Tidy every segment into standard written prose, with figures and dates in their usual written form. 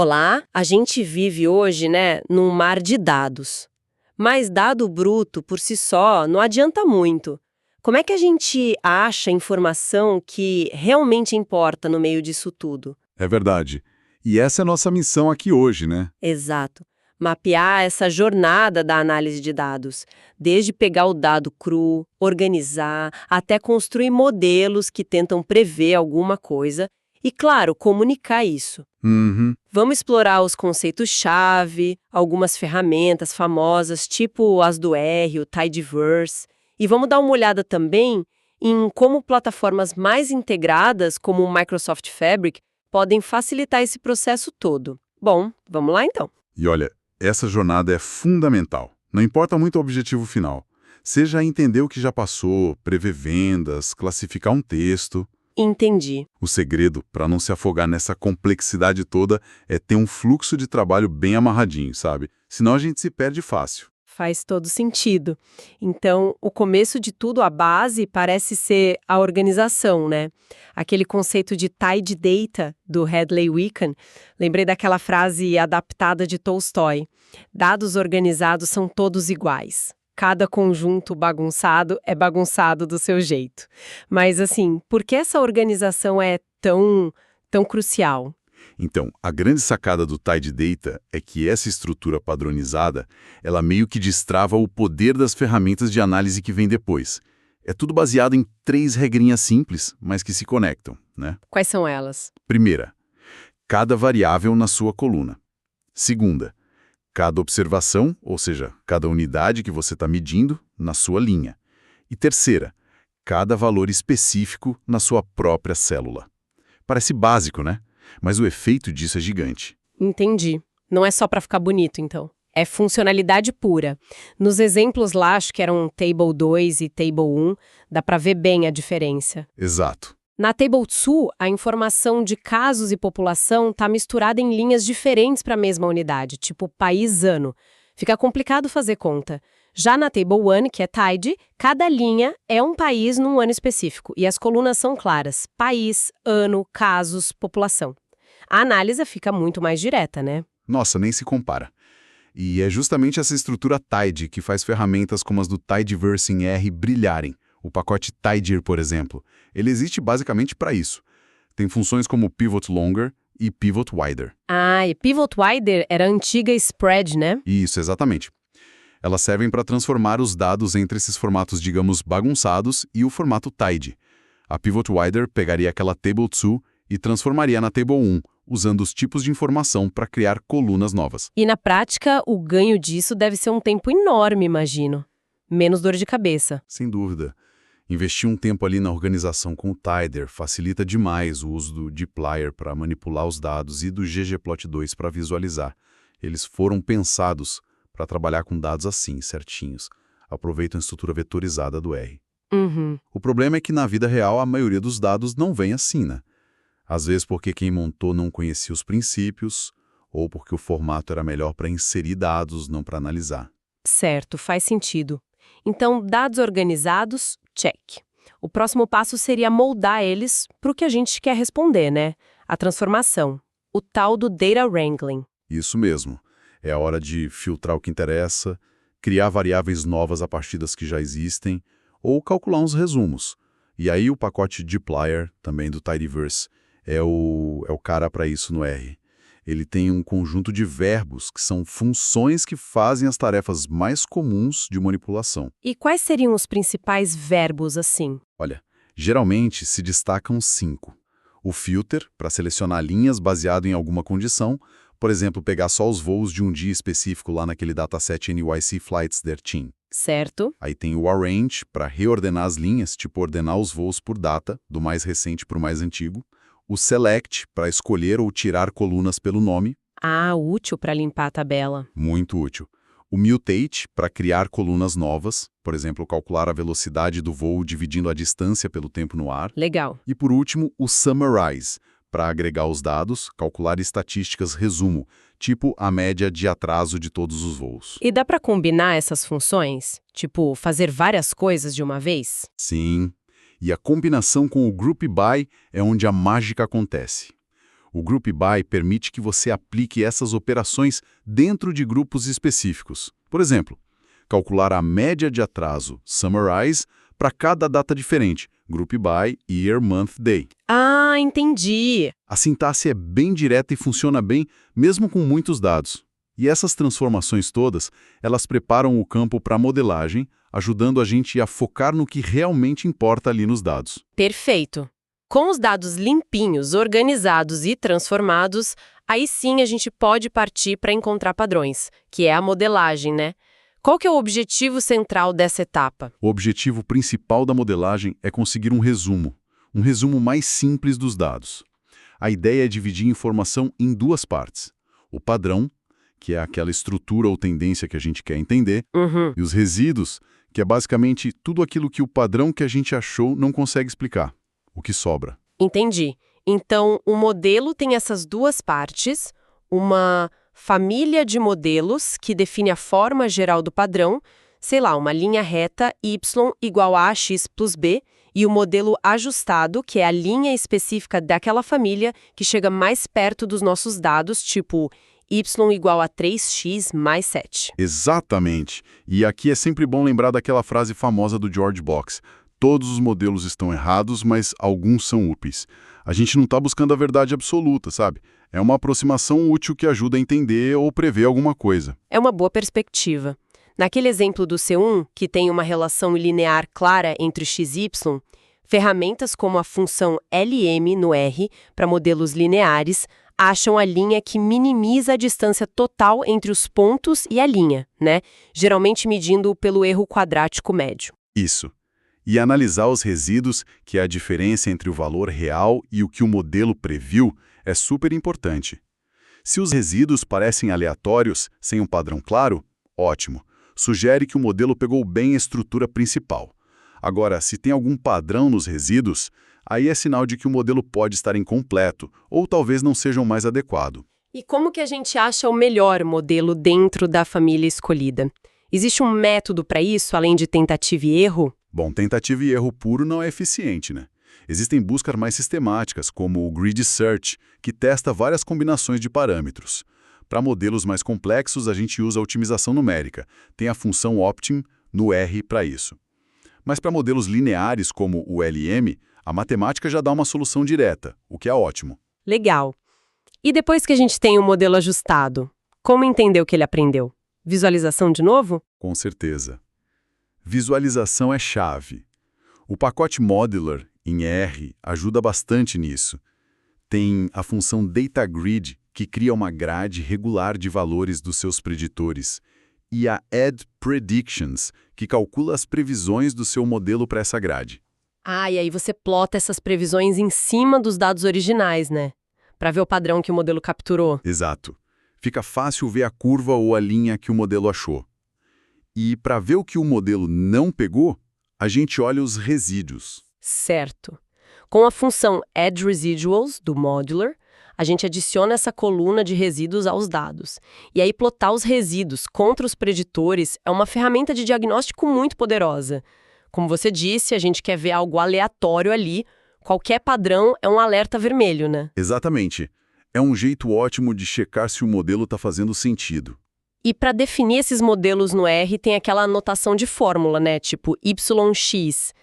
Olá, a gente vive hoje, né, num mar de dados. Mas dado bruto por si só não adianta muito. Como é que a gente acha informação que realmente importa no meio disso tudo? É verdade. E essa é a nossa missão aqui hoje, né? Exato. Mapear essa jornada da análise de dados, desde pegar o dado cru, organizar, até construir modelos que tentam prever alguma coisa e, claro, comunicar isso. Uhum. Vamos explorar os conceitos-chave, algumas ferramentas famosas, tipo as do R, o Tidyverse, e vamos dar uma olhada também em como plataformas mais integradas, como o Microsoft Fabric, podem facilitar esse processo todo. Bom, vamos lá então. E olha, essa jornada é fundamental. Não importa muito o objetivo final. Seja entender o que já passou, prever vendas, classificar um texto. Entendi. O segredo, para não se afogar nessa complexidade toda, é ter um fluxo de trabalho bem amarradinho, sabe? Senão a gente se perde fácil. Faz todo sentido. Então, o começo de tudo, a base, parece ser a organização, né? Aquele conceito de tidy data, do Hadley Wickham. Lembrei daquela frase adaptada de Tolstói. Dados organizados são todos iguais. Cada conjunto bagunçado é bagunçado do seu jeito. Mas, assim, por que essa organização é tão crucial? Então, a grande sacada do Tidy Data é que essa estrutura padronizada, ela meio que destrava o poder das ferramentas de análise que vem depois. É tudo baseado em 3 regrinhas simples, mas que se conectam, né? Quais são elas? Primeira, cada variável na sua coluna. Segunda, cada observação, ou seja, cada unidade que você está medindo, na sua linha. E terceira, cada valor específico na sua própria célula. Parece básico, né? Mas o efeito disso é gigante. Entendi. Não é só para ficar bonito, então. É funcionalidade pura. Nos exemplos lá, acho que eram Table 2 e Table 1, dá para ver bem a diferença. Exato. Na Table 2, a informação de casos e população está misturada em linhas diferentes para a mesma unidade, tipo país-ano. Fica complicado fazer conta. Já na Table 1, que é Tidy, cada linha é um país num ano específico e as colunas são claras: país, ano, casos, população. A análise fica muito mais direta, né? Nossa, nem se compara. E é justamente essa estrutura Tidy que faz ferramentas como as do Tidyverse em R brilharem. O pacote Tidyr, por exemplo. Ele existe basicamente para isso. Tem funções como Pivot Longer e Pivot Wider. Ah, e Pivot Wider era a antiga Spread, né? Isso, exatamente. Elas servem para transformar os dados entre esses formatos, digamos, bagunçados e o formato Tidy. A Pivot Wider pegaria aquela Table 2 e transformaria na Table 1, usando os tipos de informação para criar colunas novas. E na prática, o ganho disso deve ser um tempo enorme, imagino. Menos dor de cabeça. Sem dúvida. Investir um tempo ali na organização com o Tidyr facilita demais o uso do dplyr para manipular os dados e do ggplot2 para visualizar. Eles foram pensados para trabalhar com dados assim, certinhos. Aproveitam a estrutura vetorizada do R. Uhum. O problema é que na vida real a maioria dos dados não vem assim, né? Às vezes porque quem montou não conhecia os princípios, ou porque o formato era melhor para inserir dados, não para analisar. Certo, faz sentido. Então, dados organizados, check. O próximo passo seria moldar eles para o que a gente quer responder, né? A transformação. O tal do data wrangling. Isso mesmo. É a hora de filtrar o que interessa, criar variáveis novas a partir das que já existem, ou calcular uns resumos. E aí o pacote dplyr, também do Tidyverse, é o cara para isso no R. Ele tem um conjunto de verbos, que são funções que fazem as tarefas mais comuns de manipulação. E quais seriam os principais verbos assim? Olha, geralmente se destacam 5. O filter, para selecionar linhas baseado em alguma condição, por exemplo, pegar só os voos de um dia específico lá naquele dataset NYC Flights 13. Certo. Aí tem o arrange, para reordenar as linhas, tipo ordenar os voos por data, do mais recente para o mais antigo. O select, para escolher ou tirar colunas pelo nome. Ah, útil para limpar a tabela. Muito útil. O mutate, para criar colunas novas, por exemplo, calcular a velocidade do voo dividindo a distância pelo tempo no ar. Legal. E por último, o summarize, para agregar os dados, calcular estatísticas resumo, tipo a média de atraso de todos os voos. E dá para combinar essas funções? Tipo, fazer várias coisas de uma vez? Sim. E a combinação com o Group By é onde a mágica acontece. O Group By permite que você aplique essas operações dentro de grupos específicos. Por exemplo, calcular a média de atraso, summarize, para cada data diferente, Group By, Year, Month, Day. Ah, entendi. A sintaxe é bem direta e funciona bem, mesmo com muitos dados. E essas transformações todas, elas preparam o campo para a modelagem, ajudando a gente a focar no que realmente importa ali nos dados. Perfeito. Com os dados limpinhos, organizados e transformados, aí sim a gente pode partir para encontrar padrões, que é a modelagem, né? Qual que é o objetivo central dessa etapa? O objetivo principal da modelagem é conseguir um resumo mais simples dos dados. A ideia é dividir a informação em duas partes. O padrão, que é aquela estrutura ou tendência que a gente quer entender, e os resíduos, que é basicamente tudo aquilo que o padrão que a gente achou não consegue explicar, o que sobra. Entendi. Então, o modelo tem essas duas partes, uma família de modelos que define a forma geral do padrão, sei lá, uma linha reta y igual a x plus b, e o modelo ajustado, que é a linha específica daquela família que chega mais perto dos nossos dados, tipo y igual a 3x mais 7. Exatamente. E aqui é sempre bom lembrar daquela frase famosa do George Box. Todos os modelos estão errados, mas alguns são úteis. A gente não está buscando a verdade absoluta, sabe? É uma aproximação útil que ajuda a entender ou prever alguma coisa. É uma boa perspectiva. Naquele exemplo do C1, que tem uma relação linear clara entre x e y, ferramentas como a função LM no R para modelos lineares acham a linha que minimiza a distância total entre os pontos e a linha, né? Geralmente medindo pelo erro quadrático médio. Isso. E analisar os resíduos, que é a diferença entre o valor real e o que o modelo previu, é super importante. Se os resíduos parecem aleatórios, sem um padrão claro, ótimo. Sugere que o modelo pegou bem a estrutura principal. Agora, se tem algum padrão nos resíduos, aí é sinal de que o modelo pode estar incompleto ou talvez não seja o mais adequado. E como que a gente acha o melhor modelo dentro da família escolhida? Existe um método para isso, além de tentativa e erro? Bom, tentativa e erro puro não é eficiente, né? Existem buscas mais sistemáticas, como o Grid Search, que testa várias combinações de parâmetros. Para modelos mais complexos, a gente usa a otimização numérica. Tem a função Optim no R para isso. Mas para modelos lineares, como o LM, a matemática já dá uma solução direta, o que é ótimo. Legal. E depois que a gente tem o modelo ajustado, como entender o que ele aprendeu? Visualização de novo? Com certeza. Visualização é chave. O pacote Modular, em R, ajuda bastante nisso. Tem a função DataGrid, que cria uma grade regular de valores dos seus preditores, e a Add Predictions, que calcula as previsões do seu modelo para essa grade. Ah, e aí você plota essas previsões em cima dos dados originais, né? Para ver o padrão que o modelo capturou. Exato. Fica fácil ver a curva ou a linha que o modelo achou. E para ver o que o modelo não pegou, a gente olha os resíduos. Certo. Com a função Add Residuals, do Modular, a gente adiciona essa coluna de resíduos aos dados. E aí plotar os resíduos contra os preditores é uma ferramenta de diagnóstico muito poderosa. Como você disse, a gente quer ver algo aleatório ali. Qualquer padrão é um alerta vermelho, né? Exatamente. É um jeito ótimo de checar se o modelo está fazendo sentido. E para definir esses modelos no R, tem aquela anotação de fórmula, né? Tipo YX.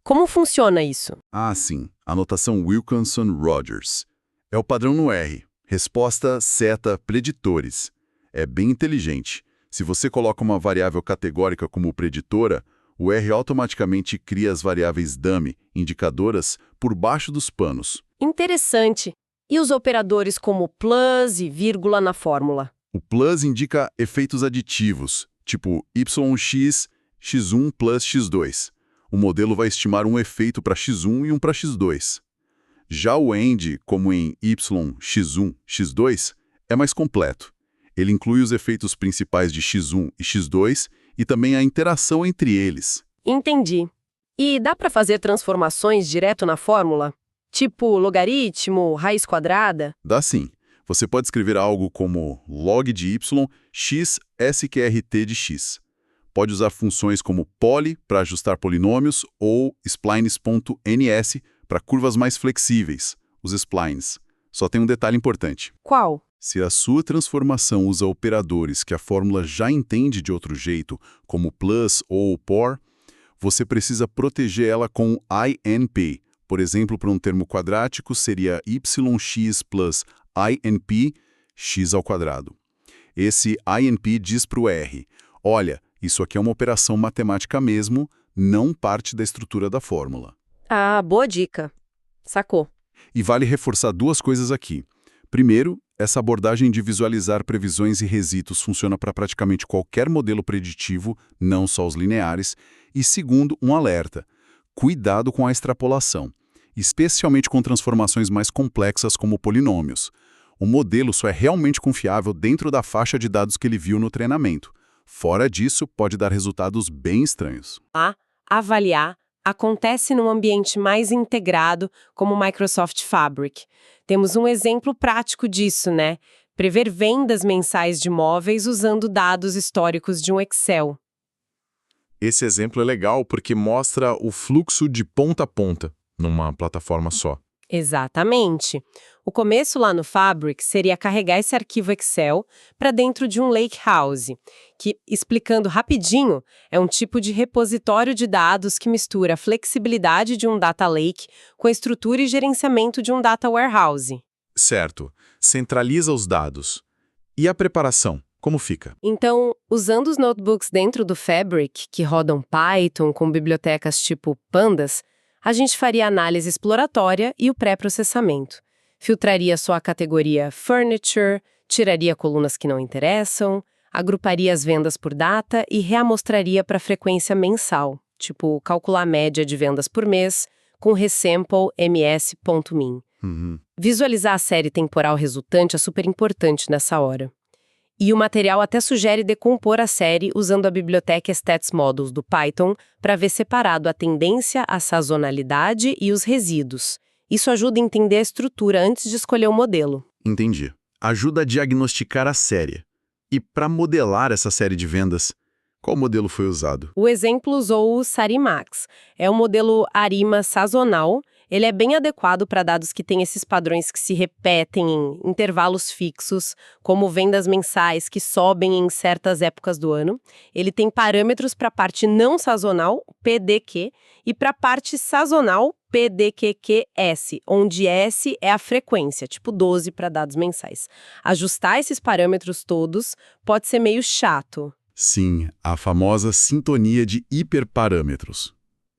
Como funciona isso? Ah, sim. Anotação Wilkinson-Rogers. É o padrão no R. Resposta, seta, preditores. É bem inteligente. Se você coloca uma variável categórica como preditora, o R automaticamente cria as variáveis dummy, indicadoras, por baixo dos panos. Interessante. E os operadores como plus e vírgula na fórmula? O plus indica efeitos aditivos, tipo YX, X1 plus X2. O modelo vai estimar um efeito para X1 e um para X2. Já o AND, como em Y, X1, X2, é mais completo. Ele inclui os efeitos principais de X1 e X2 e também a interação entre eles. Entendi. E dá para fazer transformações direto na fórmula? Tipo logaritmo, raiz quadrada? Dá sim. Você pode escrever algo como log de y, x sqrt de x. Pode usar funções como poly para ajustar polinômios ou splines.ns para curvas mais flexíveis, os splines. Só tem um detalhe importante. Qual? Se a sua transformação usa operadores que a fórmula já entende de outro jeito, como plus ou por, você precisa proteger ela com INP. Por exemplo, para um termo quadrático seria yx plus INP x ao quadrado. Esse INP diz para o R, olha, isso aqui é uma operação matemática mesmo, não parte da estrutura da fórmula. Ah, boa dica. Sacou. E vale reforçar duas coisas aqui. Primeiro, essa abordagem de visualizar previsões e resíduos funciona para praticamente qualquer modelo preditivo, não só os lineares. E segundo, um alerta. Cuidado com a extrapolação, especialmente com transformações mais complexas como polinômios. O modelo só é realmente confiável dentro da faixa de dados que ele viu no treinamento. Fora disso, pode dar resultados bem estranhos. Avaliar acontece num ambiente mais integrado, como o Microsoft Fabric. Temos um exemplo prático disso, né? Prever vendas mensais de móveis usando dados históricos de um Excel. Esse exemplo é legal porque mostra o fluxo de ponta a ponta, numa plataforma só. Exatamente. O começo lá no Fabric seria carregar esse arquivo Excel para dentro de um Lakehouse, que, explicando rapidinho, é um tipo de repositório de dados que mistura a flexibilidade de um data lake com a estrutura e gerenciamento de um data warehouse. Certo. Centraliza os dados. E a preparação? Como fica? Então, usando os notebooks dentro do Fabric, que rodam Python com bibliotecas tipo Pandas, a gente faria a análise exploratória e o pré-processamento. Filtraria só a categoria Furniture, tiraria colunas que não interessam, agruparia as vendas por data e reamostraria para frequência mensal, tipo calcular a média de vendas por mês com resample ms.min. Visualizar a série temporal resultante é super importante nessa hora. E o material até sugere decompor a série usando a biblioteca Stats Models do Python para ver separado a tendência, a sazonalidade e os resíduos. Isso ajuda a entender a estrutura antes de escolher o modelo. Entendi. Ajuda a diagnosticar a série. E para modelar essa série de vendas, qual modelo foi usado? O exemplo usou o Sarimax. É um modelo ARIMA sazonal. Ele é bem adequado para dados que têm esses padrões que se repetem em intervalos fixos, como vendas mensais que sobem em certas épocas do ano. Ele tem parâmetros para a parte não sazonal, PDQ, e para a parte sazonal, PDQQS, onde S é a frequência, tipo 12 para dados mensais. Ajustar esses parâmetros todos pode ser meio chato. Sim, a famosa sintonia de hiperparâmetros.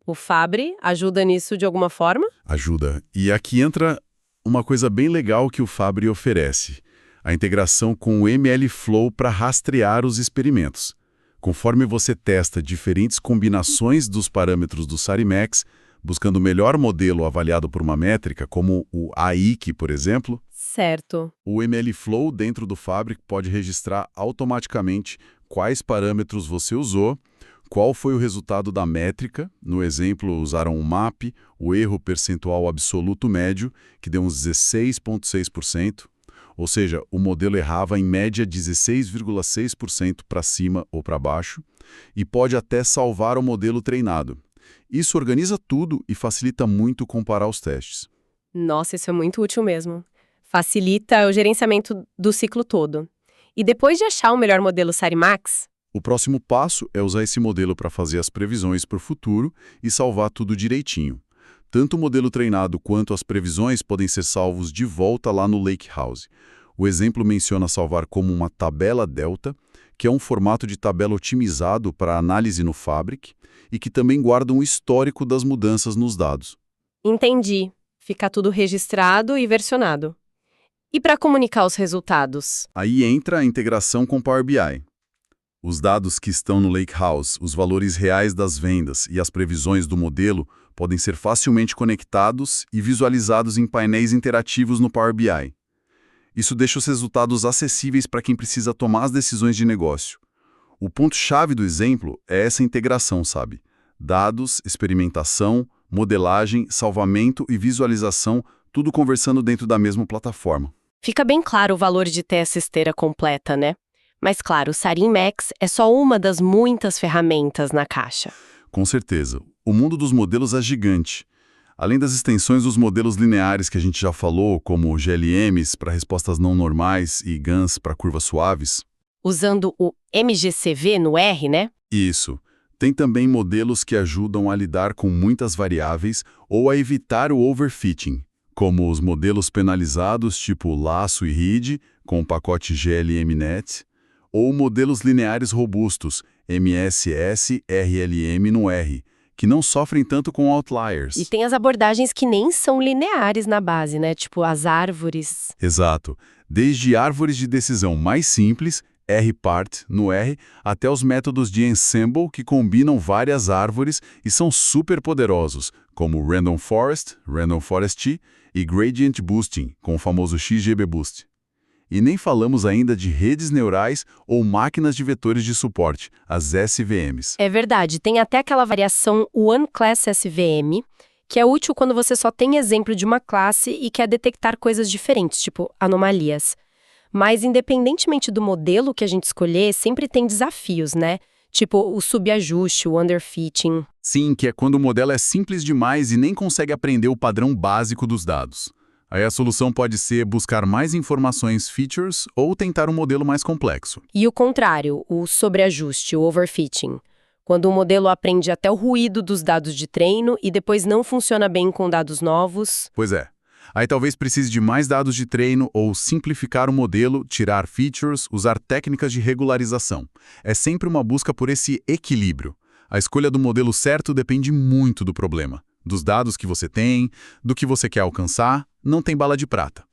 O Fabry ajuda nisso de alguma forma? Ajuda. E aqui entra uma coisa bem legal que o Fabry oferece, a integração com o MLflow para rastrear os experimentos. Conforme você testa diferentes combinações dos parâmetros do Sarimax, buscando o melhor modelo avaliado por uma métrica, como o AIC, por exemplo, Certo. o MLflow dentro do Fabric pode registrar automaticamente quais parâmetros você usou, qual foi o resultado da métrica. No exemplo, usaram o MAP, o erro percentual absoluto médio, que deu uns 16,6%, ou seja, o modelo errava em média 16,6% para cima ou para baixo, e pode até salvar o modelo treinado. Isso organiza tudo e facilita muito comparar os testes. Nossa, isso é muito útil mesmo. Facilita o gerenciamento do ciclo todo. E depois de achar o melhor modelo Sarimax, O próximo passo é usar esse modelo para fazer as previsões para o futuro e salvar tudo direitinho. Tanto o modelo treinado quanto as previsões podem ser salvos de volta lá no Lakehouse. O exemplo menciona salvar como uma tabela delta, que é um formato de tabela otimizado para análise no Fabric e que também guarda um histórico das mudanças nos dados. entendi. Fica tudo registrado e versionado. E para comunicar os resultados? Aí entra a integração com Power BI. Os dados que estão no Lakehouse, os valores reais das vendas e as previsões do modelo podem ser facilmente conectados e visualizados em painéis interativos no Power BI. Isso deixa os resultados acessíveis para quem precisa tomar as decisões de negócio. O ponto-chave do exemplo é essa integração, sabe? Dados, experimentação, modelagem, salvamento e visualização, tudo conversando dentro da mesma plataforma. Fica bem claro o valor de ter essa esteira completa, né? Mas claro, o Sarimax é só uma das muitas ferramentas na caixa. Com certeza. O mundo dos modelos é gigante. Além das extensões dos modelos lineares que a gente já falou, como GLMs para respostas não normais e GANs para curvas suaves. Usando o MGCV no R, né? Isso. Tem também modelos que ajudam a lidar com muitas variáveis ou a evitar o overfitting, como os modelos penalizados tipo Lasso e RID, com o pacote GLMNet, ou modelos lineares robustos, MSS, RLM no R, que não sofrem tanto com outliers. E tem as abordagens que nem são lineares na base, né? Tipo as árvores. Exato. Desde árvores de decisão mais simples, R-part no R, até os métodos de ensemble que combinam várias árvores e são super poderosos, como Random Forest, Random Forest e Gradient Boosting, com o famoso XGBoost. E nem falamos ainda de redes neurais ou máquinas de vetores de suporte, as SVMs. É verdade, tem até aquela variação One Class SVM, que é útil quando você só tem exemplo de uma classe e quer detectar coisas diferentes, tipo anomalias. Mas, independentemente do modelo que a gente escolher, sempre tem desafios, né? Tipo o subajuste, o underfitting. Sim, que é quando o modelo é simples demais e nem consegue aprender o padrão básico dos dados. Aí a solução pode ser buscar mais informações, features, ou tentar um modelo mais complexo. E o contrário, o sobreajuste, o overfitting. Quando o modelo aprende até o ruído dos dados de treino e depois não funciona bem com dados novos. Pois é. Aí talvez precise de mais dados de treino ou simplificar o modelo, tirar features, usar técnicas de regularização. É sempre uma busca por esse equilíbrio. A escolha do modelo certo depende muito do problema, dos dados que você tem, do que você quer alcançar. Não tem bala de prata.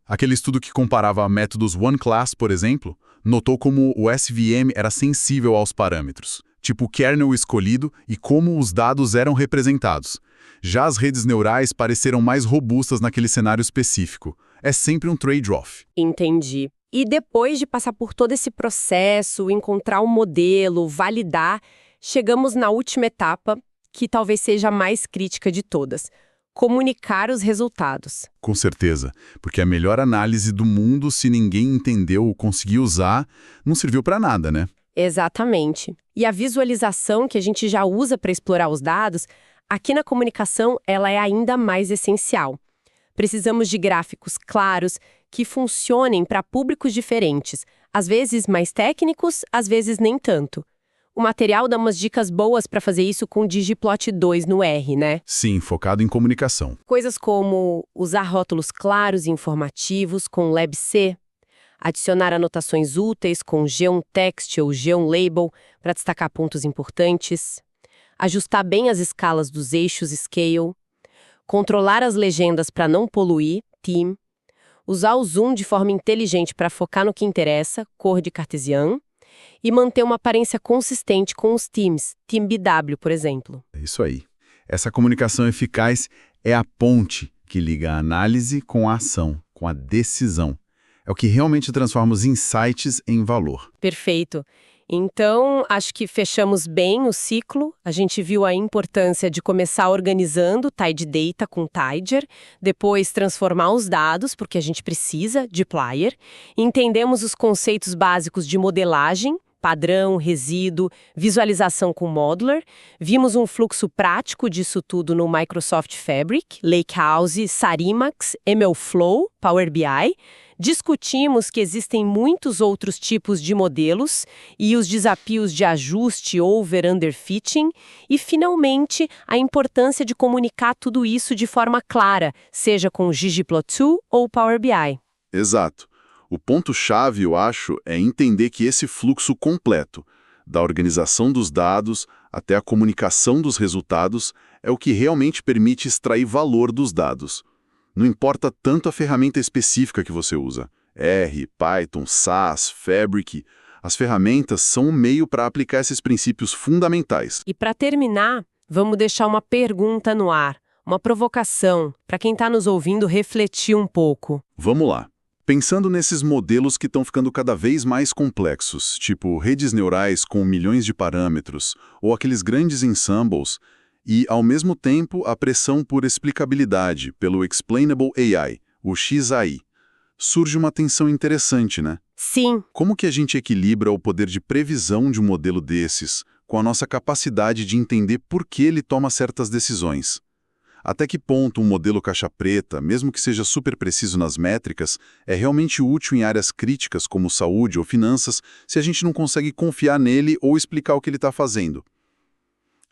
Aquele estudo que comparava métodos One Class, por exemplo, notou como o SVM era sensível aos parâmetros, tipo o kernel escolhido e como os dados eram representados. Já as redes neurais pareceram mais robustas naquele cenário específico. É sempre um trade-off. Entendi. E depois de passar por todo esse processo, encontrar o modelo, validar, chegamos na última etapa, que talvez seja a mais crítica de todas. Comunicar os resultados. Com certeza, porque a melhor análise do mundo, se ninguém entendeu ou conseguiu usar, não serviu para nada, né? Exatamente. E a visualização que a gente já usa para explorar os dados, aqui na comunicação ela é ainda mais essencial. Precisamos de gráficos claros que funcionem para públicos diferentes, às vezes mais técnicos, às vezes nem tanto. O material dá umas dicas boas para fazer isso com o Ggplot 2 no R, né? Sim, focado em comunicação. Coisas como usar rótulos claros e informativos com LabC, adicionar anotações úteis com geonText ou geonLabel para destacar pontos importantes, ajustar bem as escalas dos eixos Scale, controlar as legendas para não poluir, Theme, usar o zoom de forma inteligente para focar no que interessa, cor de Cartesian, e manter uma aparência consistente com os themes, Theme BW, por exemplo. É isso aí. Essa comunicação eficaz é a ponte que liga a análise com a ação, com a decisão. É o que realmente transforma os insights em valor. Perfeito. Então, acho que fechamos bem o ciclo. A gente viu a importância de começar organizando Tide Data com Tidyr, depois transformar os dados, porque a gente precisa de Dplyr. Entendemos os conceitos básicos de modelagem, padrão, resíduo, visualização com Modeler. Vimos um fluxo prático disso tudo no Microsoft Fabric, Lakehouse, Sarimax, MLflow, Power BI. Discutimos que existem muitos outros tipos de modelos e os desafios de ajuste over-underfitting e, finalmente, a importância de comunicar tudo isso de forma clara, seja com Ggplot2 ou Power BI. Exato. O ponto-chave, eu acho, é entender que esse fluxo completo, da organização dos dados até a comunicação dos resultados, é o que realmente permite extrair valor dos dados. Não importa tanto a ferramenta específica que você usa. R, Python, SAS, Fabric. As ferramentas são um meio para aplicar esses princípios fundamentais. E para terminar, vamos deixar uma pergunta no ar, uma provocação, para quem está nos ouvindo refletir um pouco. Vamos lá. Pensando nesses modelos que estão ficando cada vez mais complexos, tipo redes neurais com milhões de parâmetros, ou aqueles grandes ensembles, e, ao mesmo tempo, a pressão por explicabilidade pelo Explainable AI, o XAI. Surge uma tensão interessante, né? Sim. Como que a gente equilibra o poder de previsão de um modelo desses com a nossa capacidade de entender por que ele toma certas decisões? Até que ponto um modelo caixa preta, mesmo que seja super preciso nas métricas, é realmente útil em áreas críticas como saúde ou finanças, se a gente não consegue confiar nele ou explicar o que ele está fazendo?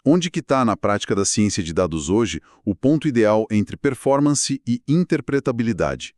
Onde que está, na prática da ciência de dados hoje, o ponto ideal entre performance e interpretabilidade?